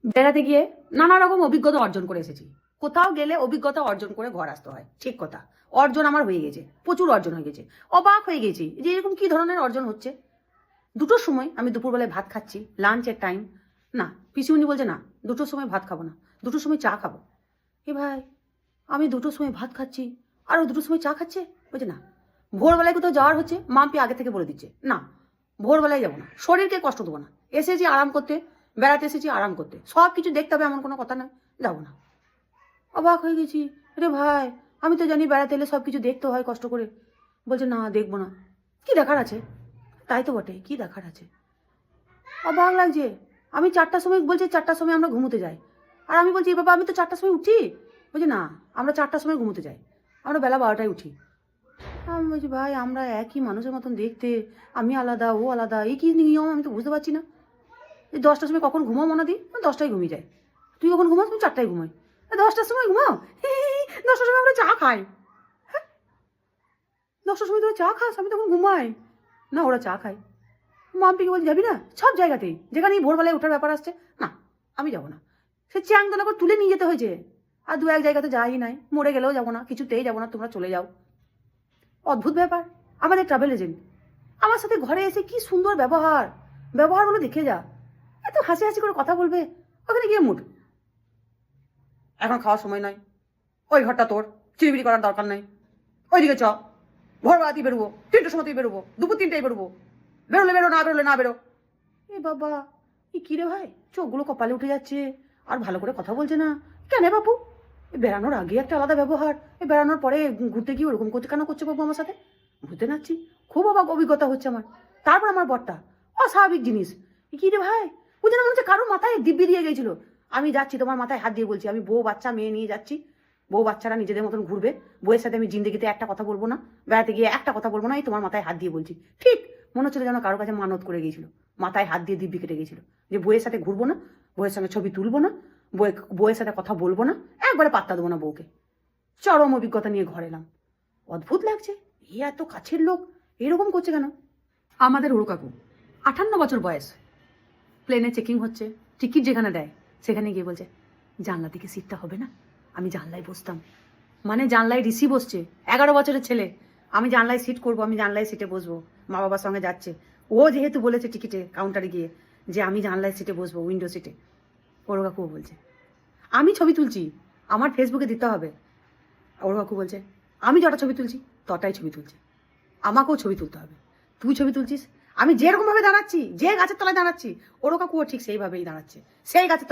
বেড়াতে গিয়ে নানা রকম অভিজ্ঞতা অর্জন করে এসেছি। কোথাও গেলে অভিজ্ঞতা অর্জন করে ঘর আসতে হয়, ঠিক কথা। অর্জন আমার হয়ে গেছে, প্রচুর অর্জন হয়ে গেছে। অবাক হয়ে গেছি যে এরকম কি ধরনের অর্জন হচ্ছে। দুটোর সময় আমি দুপুরবেলায় ভাত খাচ্ছি, লাঞ্চের টাইম। না, পিসিমণি বলছে না, দুটোর সময় ভাত খাবো না, দুটোর সময় চা খাবো। এ ভাই, আমি দুটোর সময় ভাত খাচ্ছি আর ও দুটোর সময় চা খাচ্ছে। বলছে না, ভোরবেলায় কোথাও যাওয়ার হচ্ছে, মাম্পি আগে থেকে বলে দিচ্ছে না, ভোরবেলায় যাবো না, শরীরকে কষ্ট দেবো না, এসেছি আরাম করতে, বেড়াতে এসেছি আরাম করতে, সব কিছু দেখতে হবে এমন কোনো কথা নয়, যাবো না। অবাক হয়ে গেছি, রে ভাই, আমি তো জানি বেড়াতে এলে সব কিছু দেখতে হয় কষ্ট করে। বলছে না, দেখবো না। কি দেখার আছে? তাই তো বটে, কি দেখার আছে? অবাক লাগছে। আমি 4টার সময়, বলছে 4টার সময় আমরা ঘুমোতে যাই। আর আমি বলছি বাবা, আমি তো 4টার সময় উঠি। বলছে না, আমরা 4টার সময় ঘুমোতে যাই, আমরা বেলা 12টায় উঠি। আমি বলছি ভাই, আমরা একই মানুষের মতন দেখতে, আমি আলাদা ও আলাদা, এই কি নিয়ম আমি তো বুঝতে পারছি না। এই 10টার সময় কখন ঘুমাও মনে দিই? 10টায় ঘুমিয়ে যায়। তুই কখন ঘুমাস? তুমি 4টায় ঘুমাই। 10টার সময় ঘুমাও? 10টার সময় আমরা চা খাই। 10টার সময় তোরা চা খাস, আমি তখন ঘুমাই না, ওরা চা খায়। মাম্পিকে বলছি যাবি না? সব জায়গাতেই, যেখানেই ভোরবেলায় ওঠার ব্যাপার আসছে, না আমি যাবো না। সে চ্যাংদোলা করে তুলে নিয়ে যেতে হয়েছে। আর 2-1 জায়গাতে যাই নাই, মরে গেলেও যাবো না, কিছুতেই যাবো না, তোমরা চলে যাও। অদ্ভুত ব্যাপার। আমাদের ট্রাভেল এজেন্ট আমার সাথে ঘরে এসে কি সুন্দর ব্যবহার, ব্যবহারগুলো দেখে যা। এত হাসি হাসি করে কথা বলবে, ওখানে গিয়ে মুড। এখন খাওয়ার সময় নয়, ওই ঘরটা তোর, চিড়িবিড়ি করার দরকার নেই, ওইদিকে চ, ভোরবেলাতেই বেরোবো, 3টের সময়তেই বেরোবো, দুপুর 3টায় বেরোবো, বেরোলে বেরো, না বেরোলে না বেরো। এ বাবা, এ কি রে ভাই, চোখগুলো কপালে উঠে যাচ্ছে, আর ভালো করে কথা বলছে না কেন বাপু? বেড়ানোর আগে একটা আলাদা ব্যবহার, বেড়ানোর পরে ঘুরতে গিয়ে ওরকম করতে কেন করছে বাবু আমার সাথে? ঘুরতে নাচ্ছি, খুব অবাক অভিজ্ঞতা হচ্ছে আমার। তারপর আমার বরটা অস্বাভাবিক জিনিস। কি রে ভাই, বুঝে না, মনে হচ্ছে কারোর মাথায় দিব্যি দিয়ে গেছিল। আমি যাচ্ছি, তোমার মাথায় হাত দিয়ে বলছি, আমি বউ বাচ্চা মেয়ে নিয়ে যাচ্ছি, বউ বাচ্চারা নিজেদের মতন ঘুরবে, বউয়ের সাথে আমি জিন্দেগিতে একটা কথা বলবো না, বেড়াতে গিয়ে একটা কথা বলবো না, এই তোমার মাথায় হাত দিয়ে বলছি। ঠিক মনে হচ্ছিল যেন কারোর কাছে মানত করে গিয়েছিল, মাথায় হাত দিয়ে দিব্যি কেটে গেছিল, যে বউয়ের সাথে ঘুরবো না, বউয়ের সঙ্গে ছবি তুলবো না, বউয়ের সাথে কথা বলবো না, একবারে পাত্তা দেবো না বউকে। চরম অভিজ্ঞতা নিয়ে ঘরে এলাম। অদ্ভুত লাগছে, এ এত কাছের লোক এরকম করছে কেন? আমাদের উড়ু কাকু, 58 বছর বয়স, প্লেনে চেকিং হচ্ছে, টিকিট যেখানে দেয় সেখানে গিয়ে বলছে, জানলা দিকে সিটটা হবে না? আমি জানলায় বসতাম। মানে জানলায় ঋষি বসছে, 11 বছরের ছেলে, আমি জানলায় সিট করবো, আমি জানলায় সিটে বসবো, মা বাবার সঙ্গে যাচ্ছে। ও যেহেতু বলেছে টিকিটে কাউন্টারে গিয়ে যে আমি জানলায় সিটে বসবো, উইন্ডো সিটে, ওর কাকুও বলছে আমি ছবি তুলছি, আমার ফেসবুকে দিতে হবে। ওর কাকু বলছে আমি যটা ছবি তুলছি তটাই ছবি তুলছি, আমাকেও ছবি তুলতে হবে। তুই ছবি তুলছিস, আমি যেরকম ভাবে দাঁড়াচ্ছি, যে গাছের তলায় দাঁড়াচ্ছি, ওর কাকুও ঠিক সেইভাবেই দাঁড়াচ্ছে, সেই গাছের